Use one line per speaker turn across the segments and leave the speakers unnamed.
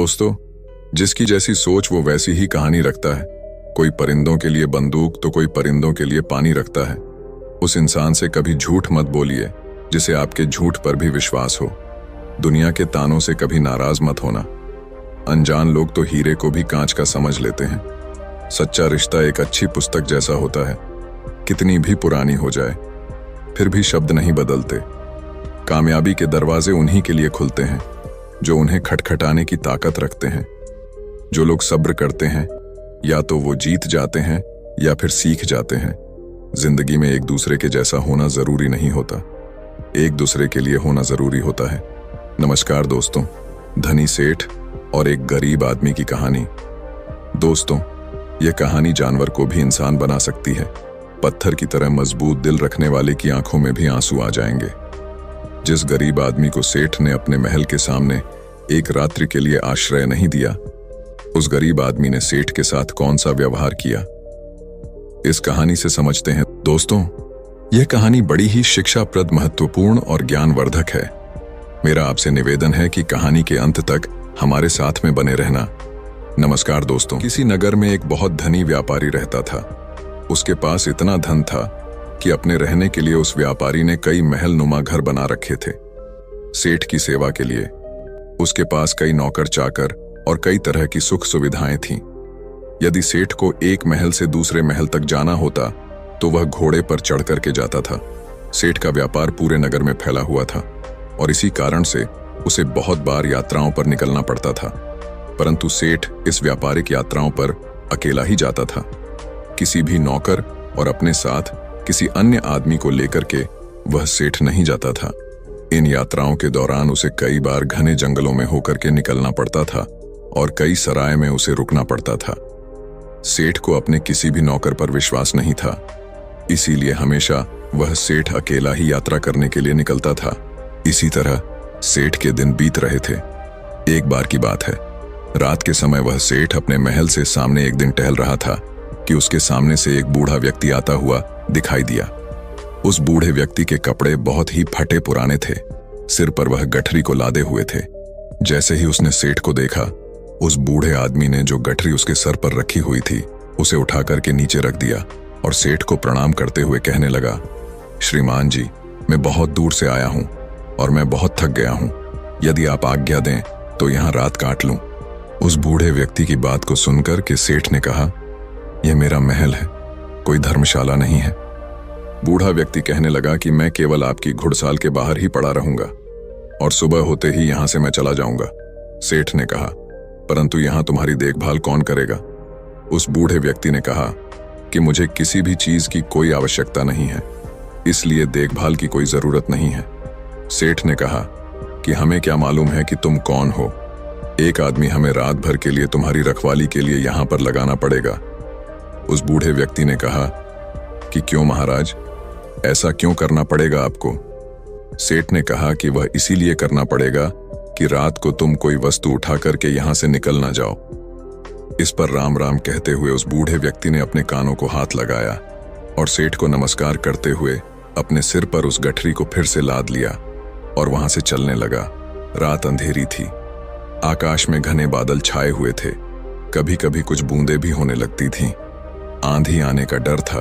दोस्तों, जिसकी जैसी सोच वो वैसी ही कहानी रखता है। कोई परिंदों के लिए बंदूक तो कोई परिंदों के लिए पानी रखता है। उस इंसान से कभी झूठ मत बोलिए जिसे आपके झूठ पर भी विश्वास हो। दुनिया के तानों से कभी नाराज मत होना। अनजान लोग तो हीरे को भी कांच का समझ लेते हैं। सच्चा रिश्ता एक अच्छी पुस्तक जैसा होता है, कितनी भी पुरानी हो जाए फिर भी शब्द नहीं बदलते। कामयाबी के दरवाजे उन्हीं के लिए खुलते हैं जो उन्हें खटखटाने की ताकत रखते हैं। जो लोग सब्र करते हैं या तो वो जीत जाते हैं या फिर सीख जाते हैं। जिंदगी में एक दूसरे के जैसा होना जरूरी नहीं होता, एक दूसरे के लिए होना जरूरी होता है। नमस्कार दोस्तों, धनी सेठ और एक गरीब आदमी की कहानी। दोस्तों, यह कहानी जानवर को भी इंसान बना सकती है। पत्थर की तरह मजबूत दिल रखने वाले की आंखों में भी आंसू आ जाएंगे। जिस गरीब आदमी को सेठ ने अपने महल के सामने एक रात्रि के लिए आश्रय नहीं दिया, उस गरीब आदमी ने सेठ के साथ कौन सा व्यवहार किया, इस कहानी से समझते हैं। दोस्तों, यह कहानी बड़ी ही शिक्षाप्रद, महत्वपूर्ण और ज्ञानवर्धक है। मेरा आपसे निवेदन है कि कहानी के अंत तक हमारे साथ में बने रहना। नमस्कार दोस्तों, किसी नगर में एक बहुत धनी व्यापारी रहता था। उसके पास इतना धन था कि अपने रहने के लिए उस व्यापारी ने कई महल नुमा घर बना रखे थे। सेठ की सेवा के लिए उसके पास कई नौकर चाकर और कई तरह की सुख सुविधाएं थीं। यदि सेठ को एक महल से दूसरे महल तक जाना होता तो वह घोड़े पर चढ़ करके जाता था। सेठ का व्यापार पूरे नगर में फैला हुआ था और इसी कारण से उसे बहुत बार यात्राओं पर निकलना पड़ता था। परंतु सेठ इस व्यापारिक यात्राओं पर अकेला ही जाता था। किसी भी नौकर और अपने साथ किसी अन्य आदमी को लेकर के वह सेठ नहीं जाता था। इन यात्राओं के दौरान उसे कई बार घने जंगलों में होकर के निकलना पड़ता था और कई सराय में उसे रुकना पड़ता था। सेठ को अपने किसी भी नौकर पर विश्वास नहीं था, इसीलिए हमेशा वह सेठ अकेला ही यात्रा करने के लिए निकलता था। इसी तरह सेठ के दिन बीत रहे थे। एक बार की बात है, रात के समय वह सेठ अपने महल से सामने एक दिन टहल रहा था कि उसके सामने से एक बूढ़ा व्यक्ति आता हुआ दिखाई दिया। उस बूढ़े व्यक्ति के कपड़े बहुत ही फटे पुराने थे। सिर पर वह गठरी को लादे हुए थे। जैसे ही उसने सेठ को देखा, उस बूढ़े आदमी ने जो गठरी उसके सर पर रखी हुई थी उसे उठा करके नीचे रख दिया और सेठ को प्रणाम करते हुए कहने लगा, श्रीमान जी, मैं बहुत दूर से आया हूं और मैं बहुत थक गया हूं। यदि आप आज्ञा दें तो यहां रात काट लूं। उस बूढ़े व्यक्ति की बात को सुनकर के सेठ ने कहा, यह मेरा महल है, कोई धर्मशाला नहीं है। बूढ़ा व्यक्ति कहने लगा कि मैं केवल आपकी घुड़साल के बाहर ही पड़ा रहूंगा और सुबह होते ही यहां से मैं चला जाऊंगा। सेठ ने कहा, परंतु यहां तुम्हारी देखभाल कौन करेगा? उस बूढ़े व्यक्ति ने कहा कि मुझे किसी भी चीज की कोई आवश्यकता नहीं है, इसलिए देखभाल की कोई जरूरत नहीं है। सेठ ने कहा कि हमें क्या मालूम है कि तुम कौन हो। एक आदमी हमें रात भर के लिए तुम्हारी रखवाली के लिए यहां पर लगाना पड़ेगा। उस बूढ़े व्यक्ति ने कहा कि क्यों महाराज, ऐसा क्यों करना पड़ेगा आपको? सेठ ने कहा कि वह इसीलिए करना पड़ेगा कि रात को तुम कोई वस्तु उठा करके यहां से निकल ना जाओ। इस पर राम राम कहते हुए उस बूढ़े व्यक्ति ने अपने कानों को हाथ लगाया और सेठ को नमस्कार करते हुए अपने सिर पर उस गठरी को फिर से लाद लिया और वहां से चलने लगा। रात अंधेरी थी, आकाश में घने बादल छाए हुए थे, कभी कभी कुछ बूंदें भी होने लगती थीं। आंधी आने का डर था।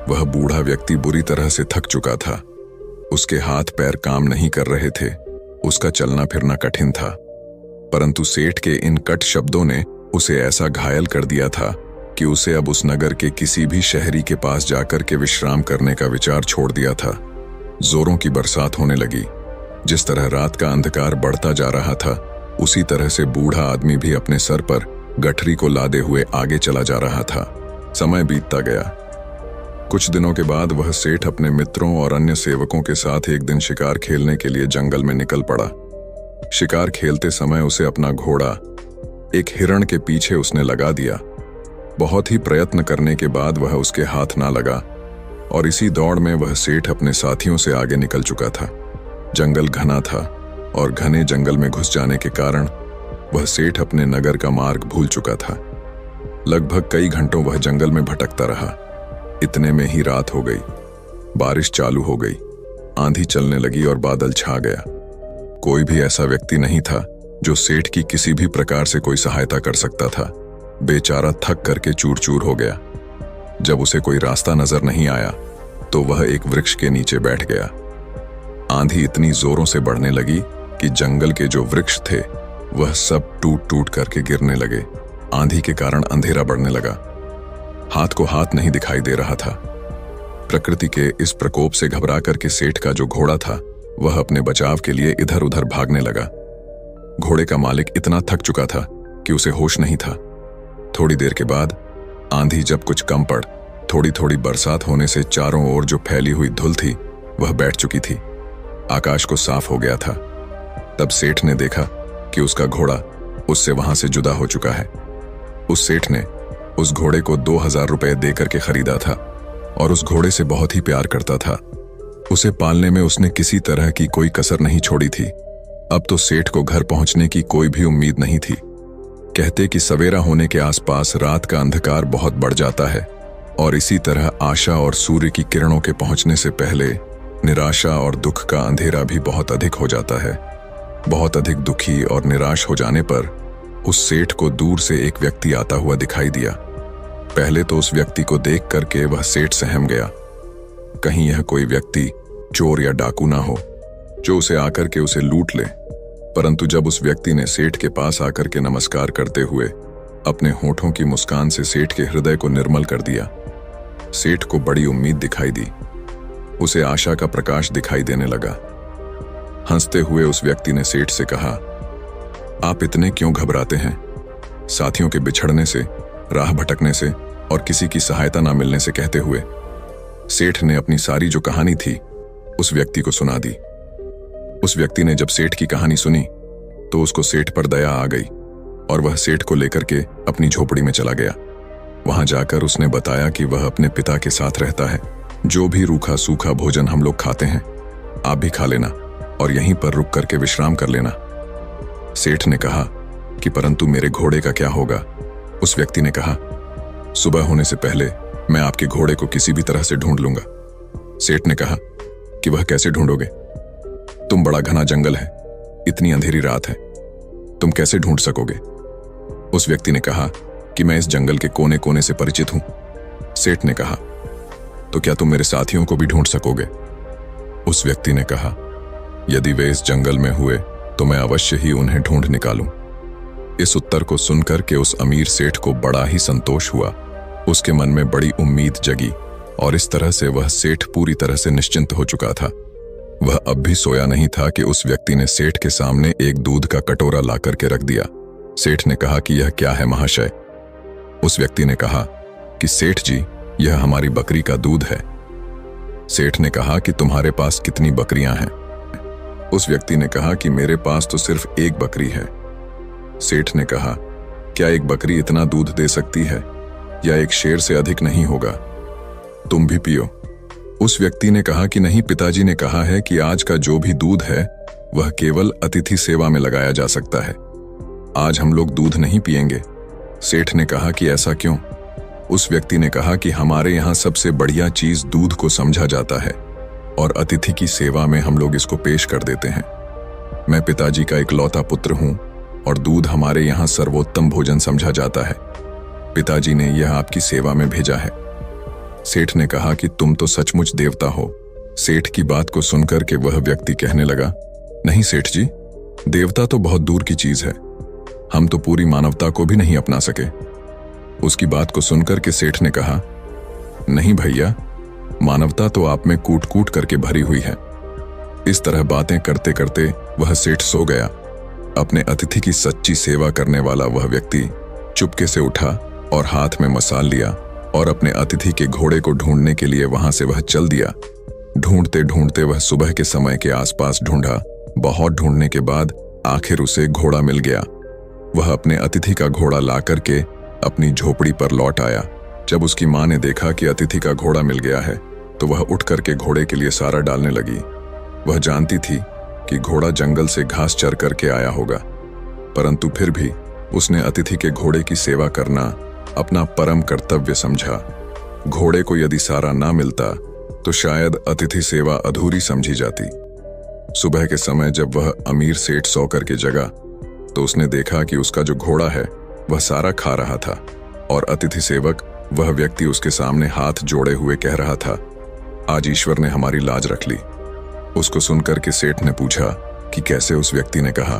वह बूढ़ा व्यक्ति बुरी तरह से थक चुका था। उसके हाथ पैर काम नहीं कर रहे थे, उसका चलना फिरना कठिन था। परंतु सेठ के इन कट शब्दों ने उसे ऐसा घायल कर दिया था कि उसे अब उस नगर के किसी भी शहरी के पास जाकर के विश्राम करने का विचार छोड़ दिया था। जोरों की बरसात होने लगी। जिस तरह रात का अंधकार बढ़ता जा रहा था, उसी तरह से बूढ़ा आदमी भी अपने सर पर गठरी को लादे हुए आगे चला जा रहा था। समय बीतता गया। कुछ दिनों के बाद वह सेठ अपने मित्रों और अन्य सेवकों के साथ एक दिन शिकार खेलने के लिए जंगल में निकल पड़ा। शिकार खेलते समय उसे अपना घोड़ा एक हिरण के पीछे उसने लगा दिया। बहुत ही प्रयत्न करने के बाद वह उसके हाथ ना लगा और इसी दौड़ में वह सेठ अपने साथियों से आगे निकल चुका था। जंगल घना था और घने जंगल में घुस जाने के कारण वह सेठ अपने नगर का मार्ग भूल चुका था। लगभग कई घंटों वह जंगल में भटकता रहा। इतने में ही रात हो गई। बारिश चालू हो गई, आंधी चलने लगी और बादल छा गया। कोई भी ऐसा व्यक्ति नहीं था जो सेठ की किसी भी प्रकार से कोई सहायता कर सकता था, बेचारा थक करके चूर चूर हो गया। जब उसे कोई रास्ता नजर नहीं आया तो वह एक वृक्ष के नीचे बैठ गया। आंधी इतनी जोरों से बढ़ने लगी कि जंगल के जो वृक्ष थे वह सब टूट टूट करके गिरने लगे। आंधी के कारण अंधेरा बढ़ने लगा। हाथ को हाथ नहीं दिखाई दे रहा था। प्रकृति के इस प्रकोप से घबरा करके सेठ का जो घोड़ा था वह अपने बचाव के लिए इधर उधर भागने लगा। घोड़े का मालिक इतना थक चुका था कि उसे होश नहीं था। थोड़ी देर के बाद आंधी जब कुछ कम पड़, थोड़ी थोड़ी बरसात होने से चारों ओर जो फैली हुई धुल थी वह बैठ चुकी थी। आकाश को साफ हो गया था। तब सेठ ने देखा कि उसका घोड़ा उससे वहां से जुदा हो चुका है। उस सेठ ने उस घोड़े को 2000 रुपए देकर के खरीदा था और उस घोड़े से बहुत ही प्यार करता था। उसे पालने में उसने किसी तरह की कोई कसर नहीं छोड़ी थी। अब तो सेठ को घर पहुंचने की कोई भी उम्मीद नहीं थी। कहते कि सवेरा होने के आसपास रात का अंधकार बहुत बढ़ जाता है और इसी तरह आशा और सूर्य की किरणों के पहुंचने से पहले निराशा और दुख का अंधेरा भी बहुत अधिक हो जाता है। बहुत अधिक दुखी और निराश हो जाने पर उस सेठ को दूर से एक व्यक्ति आता हुआ दिखाई दिया। पहले तो उस व्यक्ति को देख करके वह सेठ सहम गया। कहीं यह कोई व्यक्ति चोर या डाकू ना हो जो उसे आकर के उसे लूट ले। परंतु जब उस व्यक्ति ने सेठ के पास आकर के नमस्कार करते हुए अपने होठों की मुस्कान से सेठ के हृदय को निर्मल कर दिया, सेठ को बड़ी उम्मीद दिखाई दी। उसे आशा का प्रकाश दिखाई देने लगा। हंसते हुए उस व्यक्ति ने सेठ से कहा, आप इतने क्यों घबराते हैं? साथियों के बिछड़ने से, राह भटकने से और किसी की सहायता ना मिलने से कहते हुए सेठ ने अपनी सारी जो कहानी थी उस व्यक्ति को सुना दी। उस व्यक्ति ने जब सेठ की कहानी सुनी तो उसको सेठ पर दया आ गई और वह सेठ को लेकर के अपनी झोपड़ी में चला गया। वहां जाकर उसने बताया कि वह अपने पिता के साथ रहता है। जो भी रूखा सूखा भोजन हम लोग खाते हैं आप भी खा लेना और यहीं पर रुक करके विश्राम कर लेना। सेठ ने कहा कि परंतु मेरे घोड़े का क्या होगा? उस व्यक्ति ने कहा, सुबह होने से पहले मैं आपके घोड़े को किसी भी तरह से ढूंढ लूंगा। सेठ ने कहा कि वह कैसे ढूंढोगे? तुम बड़ा घना जंगल है, इतनी अंधेरी रात है, तुम कैसे ढूंढ सकोगे? उस व्यक्ति ने कहा कि मैं इस जंगल के कोने कोने से परिचित हूं। सेठ ने कहा, तो क्या तुम मेरे साथियों को भी ढूंढ सकोगे? उस व्यक्ति ने कहा, यदि वे इस जंगल में हुए तो मैं अवश्य ही उन्हें ढूंढ निकालूं। इस उत्तर को सुनकर के उस अमीर सेठ को बड़ा ही संतोष हुआ। उसके मन में बड़ी उम्मीद जगी और इस तरह से वह सेठ पूरी तरह से निश्चिंत हो चुका था। वह अब भी सोया नहीं था कि उस व्यक्ति ने सेठ के सामने एक दूध का कटोरा ला करके रख दिया। सेठ ने कहा कि यह क्या है महाशय? उस व्यक्ति ने कहा कि सेठ जी, यह हमारी बकरी का दूध है। सेठ ने कहा कि तुम्हारे पास कितनी बकरियां हैं? उस व्यक्ति ने कहा कि मेरे पास तो सिर्फ एक बकरी है। सेठ ने कहा, क्या एक बकरी इतना दूध दे सकती है या एक शेर से अधिक नहीं होगा? तुम भी पियो। उस व्यक्ति ने कहा कि नहीं, पिताजी ने कहा है कि आज का जो भी दूध है वह केवल अतिथि सेवा में लगाया जा सकता है। आज हम लोग दूध नहीं पिएंगे। सेठ ने कहा कि ऐसा क्यों? उस व्यक्ति ने कहा कि हमारे यहाँ सबसे बढ़िया चीज दूध को समझा जाता है और अतिथि की सेवा में हम लोग इसको पेश कर देते हैं। मैं पिताजी का इकलौता पुत्र हूं और दूध हमारे यहाँ सर्वोत्तम भोजन समझा जाता है। पिताजी ने यह आपकी सेवा में भेजा है। सेठ ने कहा कि तुम तो सचमुच देवता हो। सेठ की बात को सुनकर के वह व्यक्ति कहने लगा, नहीं सेठ जी, देवता तो बहुत दूर की चीज है, हम तो पूरी मानवता को भी नहीं अपना सके। उसकी बात को सुनकर के सेठ ने कहा, नहीं भैया, मानवता तो आप में कूट कूट करके भरी हुई है। इस तरह बातें करते करते वह सेठ सो गया। अपने अतिथि की सच्ची सेवा करने वाला वह व्यक्ति चुपके से उठा और हाथ में मसाल लिया और अपने अतिथि के घोड़े को ढूंढने के लिए वहां से वह चल दिया। ढूंढते ढूंढते वह सुबह के समय के आसपास ढूंढा। बहुत ढूंढने के बाद आखिर उसे घोड़ा मिल गया। वह अपने अतिथि का घोड़ा ला करके अपनी झोपड़ी पर लौट आया। जब उसकी मां ने देखा कि अतिथि का घोड़ा मिल गया है तो वह उठ करके घोड़े के लिए सारा डालने लगी। वह जानती थी कि घोड़ा जंगल से घास चर करके आया होगा, परंतु फिर भी उसने अतिथि के घोड़े की सेवा करना अपना परम कर्तव्य समझा। घोड़े को यदि सारा ना मिलता तो शायद अतिथि सेवा अधूरी समझी जाती। सुबह के समय जब वह अमीर सेठ सो करके जगा तो उसने देखा कि उसका जो घोड़ा है वह सारा खा रहा था और अतिथि सेवक वह व्यक्ति उसके सामने हाथ जोड़े हुए कह रहा था, आज ईश्वर ने हमारी लाज रख ली। उसको सुनकर के सेठ ने पूछा कि कैसे। उस व्यक्ति ने कहा,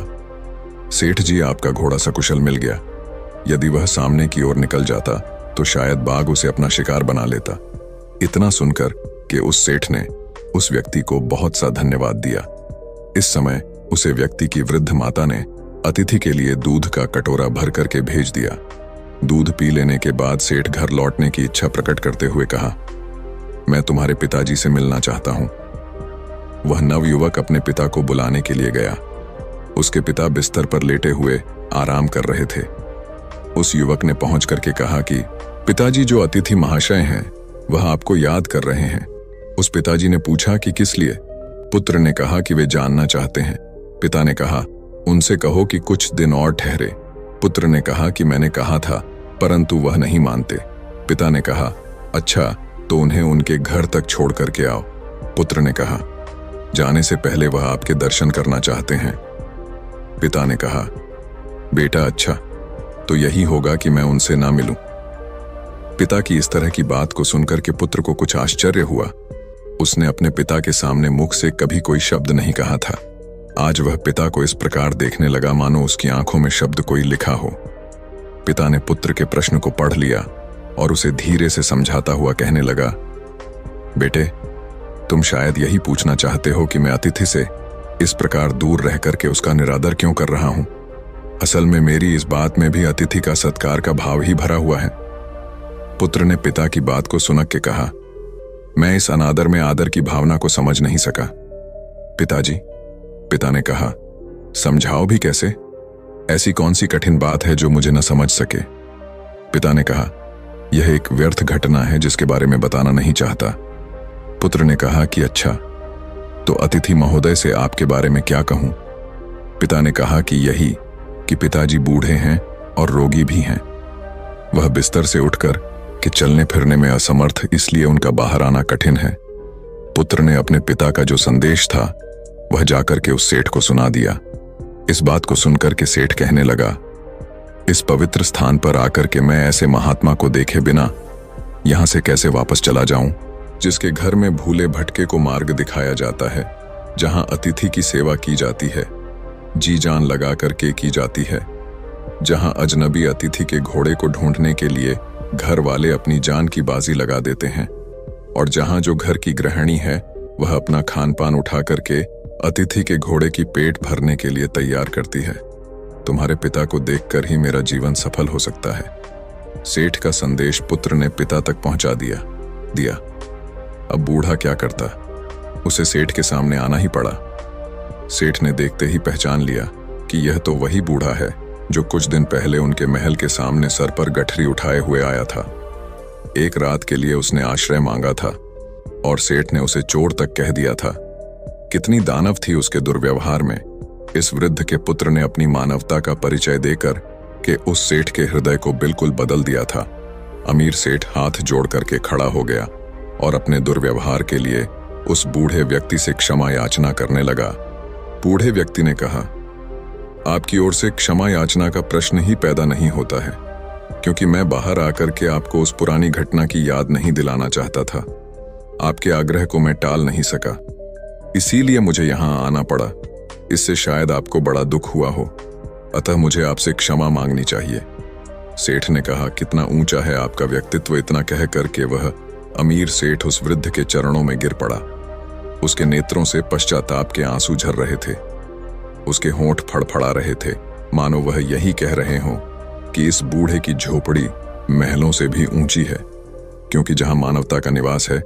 सेठ जी, आपका घोड़ा सकुशल मिल गया। यदि वह सामने की ओर निकल जाता तो शायद बाघ उसे अपना शिकार बना लेता। इतना सुनकर कि उस सेठ ने उस व्यक्ति को बहुत सा धन्यवाद दिया। इस समय उसे व्यक्ति की वृद्ध माता ने अतिथि के लिए दूध का कटोरा भर करके भेज दिया। दूध पी लेने के बाद सेठ घर लौटने की इच्छा प्रकट करते हुए कहा, मैं तुम्हारे पिताजी से मिलना चाहता हूं। वह नवयुवक अपने पिता को बुलाने के लिए गया। उसके पिता बिस्तर पर लेटे हुए आराम कर रहे थे। उस युवक ने पहुंच करके कहा कि पिताजी, जो अतिथि महाशय हैं वह आपको याद कर रहे हैं। उस पिताजी ने पूछा कि किस लिए? पुत्र ने कहा कि वे जानना चाहते हैं। पिता ने कहा, उनसे कहो कि कुछ दिन और ठहरे। पुत्र ने कहा कि मैंने कहा था, परंतु वह नहीं मानते। पिता ने कहा, अच्छा तो उन्हें उनके घर तक छोड़ करके आओ। पुत्र ने कहा, जाने से पहले वह आपके दर्शन करना चाहते हैं। पिता ने कहा, बेटा अच्छा, तो यही होगा कि मैं उनसे ना मिलूं। पिता की इस तरह की बात को सुनकर के पुत्र को कुछ आश्चर्य हुआ। उसने अपने पिता के सामने मुख से कभी कोई शब्द नहीं कहा था। आज वह पिता को इस प्रकार देखने लगा मानो उसकी आंखों में शब्द कोई लिखा हो। पिता ने पुत्र के प्रश्न को पढ़ लिया और उसे धीरे से समझाता हुआ कहने लगा, बेटे, तुम शायद यही पूछना चाहते हो कि मैं अतिथि से इस प्रकार दूर रह करके उसका निरादर क्यों कर रहा हूं। असल में मेरी इस बात में भी अतिथि का सत्कार का भाव ही भरा हुआ है। पुत्र ने पिता की बात को सुनक के कहा, मैं इस अनादर में आदर की भावना को समझ नहीं सका। पिताजी, पिता ने कहा, समझाओ भी कैसे? ऐसी कौन सी कठिन बात है जो मुझे न समझ सके? पिता ने कहा, यह एक व्यर्थ घटना है जिसके बारे में बताना नहीं चाहता। पुत्र ने कहा कि अच्छा, तो अतिथि महोदय से आपके बारे में क्या कहूं? पिता ने कहा कि यही कि पिताजी बूढ़े हैं और रोगी भी हैं। वह बिस्तर से उठकर कि चलने फिरने में असमर्थ, इसलिए उनका बाहर आना कठिन है। पुत्र ने अपने पिता का जो संदेश था वह जाकर के उस सेठ को सुना दिया। इस बात को सुनकर के सेठ कहने लगा, इस पवित्र स्थान पर आकर के मैं ऐसे महात्मा को देखे बिना यहां से कैसे वापस चला जाऊं, जिसके घर में भूले भटके को मार्ग दिखाया जाता है, जहां अतिथि की सेवा की जाती है, जी जान लगा करके की जाती है, जहां अजनबी अतिथि के घोड़े को ढूंढने के लिए घर वाले अपनी जान की बाजी लगा देते हैं, और जहां जो घर की गृहिणी है वह अपना खान पान उठा करके अतिथि के घोड़े की पेट भरने के लिए तैयार करती है। तुम्हारे पिता को देखकर ही मेरा जीवन सफल हो सकता है। सेठ का संदेश पुत्र ने पिता तक पहुंचा दिया। अब बूढ़ा क्या करता, उसे सेठ के सामने आना ही पड़ा। सेठ ने देखते ही पहचान लिया कि यह तो वही बूढ़ा है जो कुछ दिन पहले उनके महल के सामने सर पर गठरी उठाए हुए आया था। एक रात के लिए उसने आश्रय मांगा था और सेठ ने उसे चोर तक कह दिया था। कितनी दानव थी उसके दुर्व्यवहार में। इस वृद्ध के पुत्र ने अपनी मानवता का परिचय देकर के उस सेठ के हृदय को बिल्कुल बदल दिया था। अमीर सेठ हाथ जोड़ करके खड़ा हो गया और अपने दुर्व्यवहार के लिए उस बूढ़े व्यक्ति से क्षमा याचना करने लगा। बूढ़े व्यक्ति ने कहा, आपकी ओर से क्षमा याचना का प्रश्न ही पैदा नहीं होता है, क्योंकि मैं बाहर आकर के आपको उस पुरानी घटना की याद नहीं दिलाना चाहता था। आपके आग्रह को मैं टाल नहीं सका, इसीलिए मुझे यहां आना पड़ा। इससे शायद आपको बड़ा दुख हुआ हो, अतः मुझे आपसे क्षमा मांगनी चाहिए। सेठ ने कहा, कितना ऊंचा है आपका व्यक्तित्व। इतना कह करके वह अमीर सेठ उस वृद्ध के चरणों में गिर पड़ा। उसके नेत्रों से पश्चाताप के आंसू झर रहे थे। उसके होंठ फड़फड़ा रहे थे, मानो वह यही कह रहे हों कि इस बूढ़े की झोपड़ी महलों से भी ऊंची है, क्योंकि जहां मानवता का निवास है।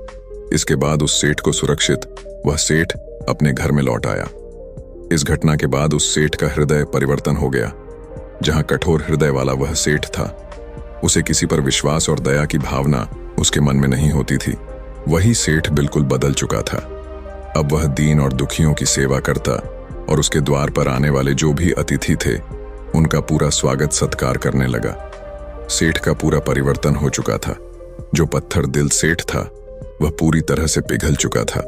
इसके बाद उस सेठ को सुरक्षित वह सेठ अपने घर में लौट आया। इस घटना के बाद उस सेठ का हृदय परिवर्तन हो गया। जहां कठोर हृदय वाला वह सेठ था, उसे किसी पर विश्वास और दया की भावना उसके मन में नहीं होती थी। वही सेठ बिल्कुल बदल चुका था। अब वह दीन और दुखियों की सेवा करता और उसके द्वार पर आने वाले जो भी अतिथि थे उनका पूरा स्वागत सत्कार करने लगा। सेठ का पूरा परिवर्तन हो चुका था। जो पत्थर दिल सेठ था वह पूरी तरह से पिघल चुका था।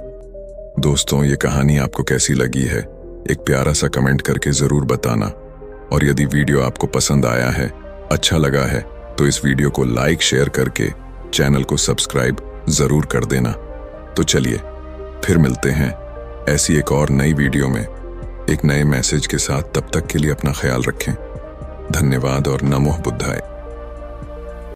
दोस्तों, ये कहानी आपको कैसी लगी है, एक प्यारा सा कमेंट करके जरूर बताना। और यदि वीडियो आपको पसंद आया है, अच्छा लगा है, तो इस वीडियो को लाइक शेयर करके चैनल को सब्सक्राइब जरूर कर देना। तो चलिए फिर मिलते हैं ऐसी एक और नई वीडियो में एक नए मैसेज के साथ। तब तक के लिए अपना ख्याल रखें। धन्यवाद और नमो बुद्धाय।